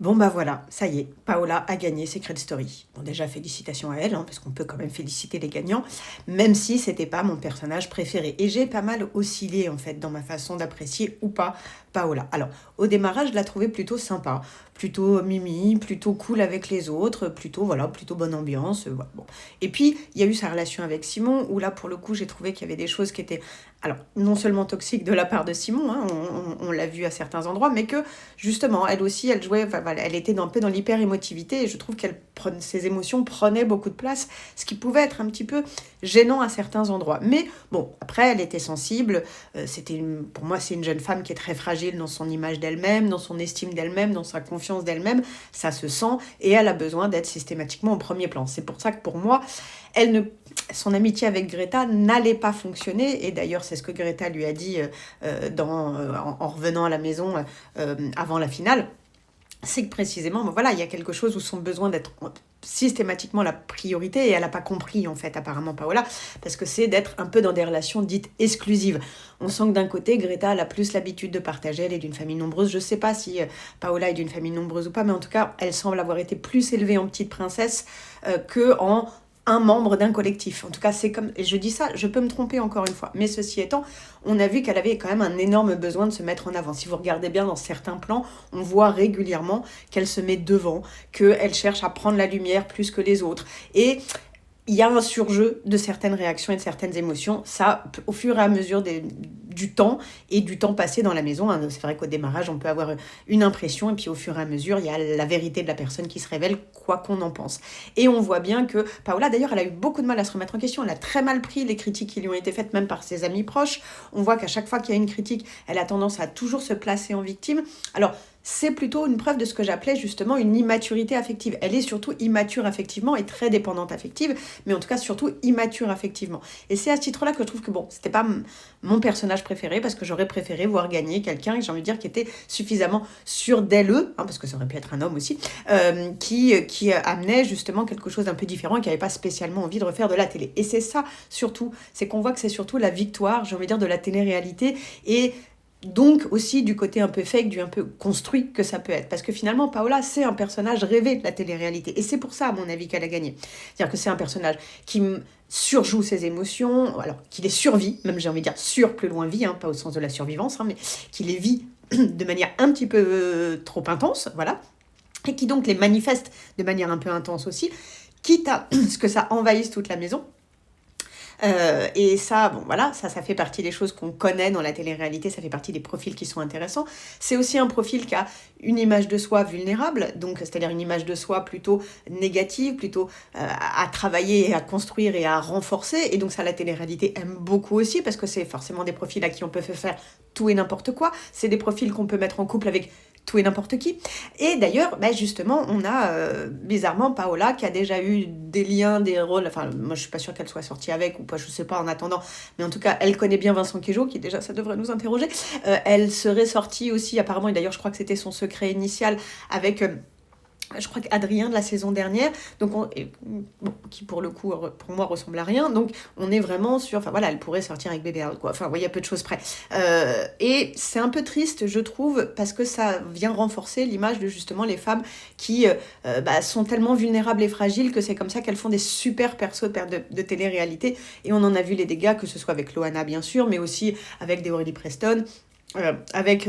Bon bah voilà, ça y est, Paola a gagné Secret Story. Bon déjà félicitations à elle, hein, parce qu'on peut quand même féliciter les gagnants, même si c'était pas mon personnage préféré. Et j'ai pas mal oscillé en fait dans ma façon d'apprécier ou pas Paola. Alors au démarrage, je la trouvais plutôt sympa, plutôt mimi, plutôt cool avec les autres, plutôt voilà, plutôt bonne ambiance. Voilà, bon. Et puis il y a eu sa relation avec Simon, où là pour le coup j'ai trouvé qu'il y avait des choses qui étaient, alors non seulement toxiques de la part de Simon, hein, on l'a vu à certains endroits, mais que justement, elle aussi, elle jouait, enfin, voilà, elle était un peu dans l'hyper-émotivité et je trouve ses émotions prenaient beaucoup de place, ce qui pouvait être un petit peu gênant à certains endroits. Mais bon, après, elle était sensible. Pour moi, c'est une jeune femme qui est très fragile dans son image d'elle-même, dans son estime d'elle-même, dans sa confiance d'elle-même. Ça se sent et elle a besoin d'être systématiquement au premier plan. C'est pour ça que pour moi, son amitié avec Greta n'allait pas fonctionner. Et d'ailleurs, c'est ce que Greta lui a dit en revenant à la maison avant la finale. C'est que précisément, bon, voilà, il y a quelque chose où son besoin d'être systématiquement la priorité, et elle n'a pas compris en fait apparemment Paola, parce que c'est d'être un peu dans des relations dites exclusives. On sent que d'un côté Greta elle a plus l'habitude de partager, elle est d'une famille nombreuse, je sais pas si Paola est d'une famille nombreuse ou pas, mais en tout cas elle semble avoir été plus élevée en petite princesse que en un membre d'un collectif. En tout cas, c'est comme, et je dis ça, je peux me tromper encore une fois, mais ceci étant, on a vu qu'elle avait quand même un énorme besoin de se mettre en avant. Si vous regardez bien dans certains plans, on voit régulièrement qu'elle se met devant, qu'elle cherche à prendre la lumière plus que les autres. Et il y a un surjeu de certaines réactions et de certaines émotions. Ça, au fur et à mesure du temps et du temps passé dans la maison, hein, c'est vrai qu'au démarrage, on peut avoir une impression et puis au fur et à mesure, il y a la vérité de la personne qui se révèle, quoi qu'on en pense. Et on voit bien que Paola, d'ailleurs, elle a eu beaucoup de mal à se remettre en question. Elle a très mal pris les critiques qui lui ont été faites, même par ses amis proches. On voit qu'à chaque fois qu'il y a une critique, elle a tendance à toujours se placer en victime. Alors, c'est plutôt une preuve de ce que j'appelais justement une immaturité affective. Elle est surtout immature affectivement et très dépendante affective, mais en tout cas surtout immature affectivement. Et c'est à ce titre-là que je trouve que bon, c'était pas mon personnage préféré, parce que j'aurais préféré voir gagner quelqu'un, j'ai envie de dire, qui était suffisamment sûr d'elle, hein, parce que ça aurait pu être un homme aussi, qui amenait justement quelque chose d'un peu différent et qui n'avait pas spécialement envie de refaire de la télé. Et c'est ça surtout, c'est qu'on voit que c'est surtout la victoire, j'ai envie de dire, de la télé-réalité, et donc aussi du côté un peu fake, du un peu construit que ça peut être. Parce que finalement, Paola, c'est un personnage rêvé de la télé-réalité. Et c'est pour ça, à mon avis, qu'elle a gagné. C'est-à-dire que c'est un personnage qui surjoue ses émotions, alors qu'il les survit, même j'ai envie de dire sur plus loin vie, hein, pas au sens de la survivance, hein, mais qui les vit de manière un petit peu trop intense, voilà. Et qui donc les manifeste de manière un peu intense aussi, quitte à ce que ça envahisse toute la maison. Et ça, bon voilà, ça fait partie des choses qu'on connaît dans la télé-réalité, ça fait partie des profils qui sont intéressants. C'est aussi un profil qui a une image de soi vulnérable, donc c'est-à-dire une image de soi plutôt négative, plutôt à travailler et à construire et à renforcer. Et donc ça, la télé-réalité aime beaucoup aussi, parce que c'est forcément des profils à qui on peut faire tout et n'importe quoi. C'est des profils qu'on peut mettre en couple avec tout et n'importe qui. Et d'ailleurs, bah justement, on a bizarrement Paola qui a déjà eu des liens, des rôles, enfin moi je suis pas sûre qu'elle soit sortie avec ou pas, je sais pas en attendant, mais en tout cas elle connaît bien Vincent Queijo, qui déjà ça devrait nous interroger. Elle serait sortie aussi apparemment, et d'ailleurs je crois que c'était son secret initial, avec je crois qu'Adrien de la saison dernière, donc qui pour le coup, pour moi, ressemble à rien. Donc on est vraiment sur, enfin voilà, elle pourrait sortir avec Bébé Harold, quoi. Enfin, il y a peu de choses près. Et c'est un peu triste, je trouve, parce que ça vient renforcer l'image de justement les femmes qui sont tellement vulnérables et fragiles que c'est comme ça qu'elles font des super persos de télé-réalité. Et on en a vu les dégâts, que ce soit avec Loana, bien sûr, mais aussi avec des Aurélie Preston, avec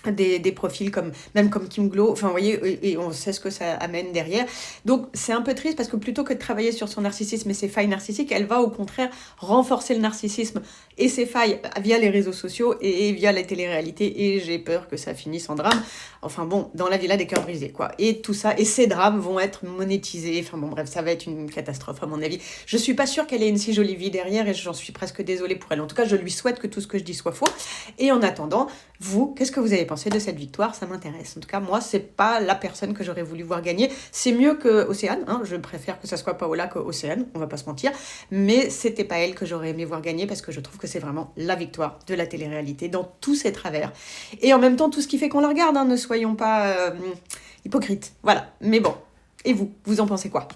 des profils même comme Kim Glow, enfin vous voyez, et on sait ce que ça amène derrière. Donc c'est un peu triste, parce que plutôt que de travailler sur son narcissisme et ses failles narcissiques, elle va au contraire renforcer le narcissisme et ses failles via les réseaux sociaux et via la télé-réalité, et j'ai peur que ça finisse en drame. Enfin bon, dans la villa des cœurs brisés, quoi. Et tout ça, et ces drames vont être monétisés, enfin bon bref, ça va être une catastrophe à mon avis. Je suis pas sûre qu'elle ait une si jolie vie derrière, et j'en suis presque désolée pour elle. En tout cas, je lui souhaite que tout ce que je dis soit faux. Et en attendant, vous, qu'est-ce que vous avez pensé de cette victoire? Ça m'intéresse. En tout cas, moi, c'est pas la personne que j'aurais voulu voir gagner. C'est mieux que Océane, hein. Je préfère que ça soit Paola que Océane, on va pas se mentir. Mais c'était pas elle que j'aurais aimé voir gagner, parce que je trouve que c'est vraiment la victoire de la télé-réalité dans tous ses travers. Et en même temps, tout ce qui fait qu'on la regarde, hein, ne soyons pas hypocrites. Voilà. Mais bon. Et vous en pensez quoi?